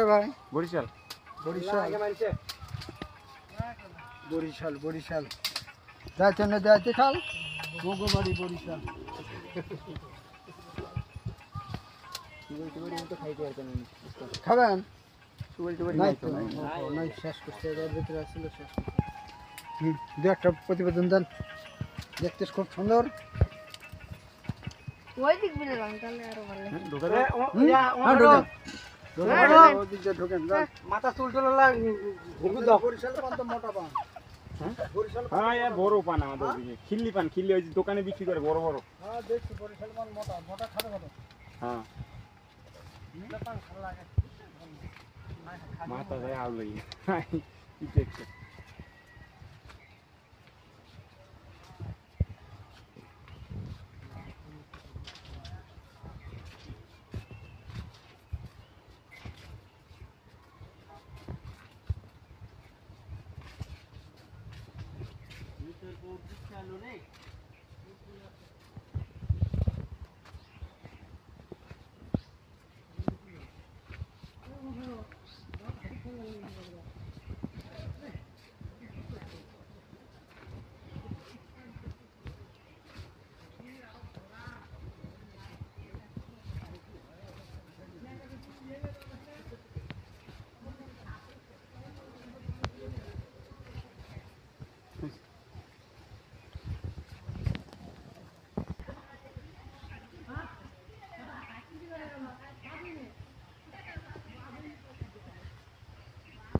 ভাই বরিশাল বরিশাল যাইতে না যাইতে খাল মগবাড়ি বরিশাল খাবেন নাই শেষ করতে এর ভিতরে আসলে শেষ করতে দু একটা প্রতিবেদন দেন দেখতে খুব সুন্দর ওই দিক বিলে রং তাহলে আরো ভালো ঢোকেন মাথা চুল টুল ঘুরু দাও বরিশাল পান তো মোটা পান বরিশাল হ্যাঁ বড় পান আমাদের দিকে খিল্লি পান খিল্লি ওই দোকানে বিক্রি করে বড় বড় হ্যাঁ দেখছি বরিশাল পান মোটা মোটা খাবে কত হ্যাঁ পান ভালো লাগে মাথা যায় আউলাই কি দেখছে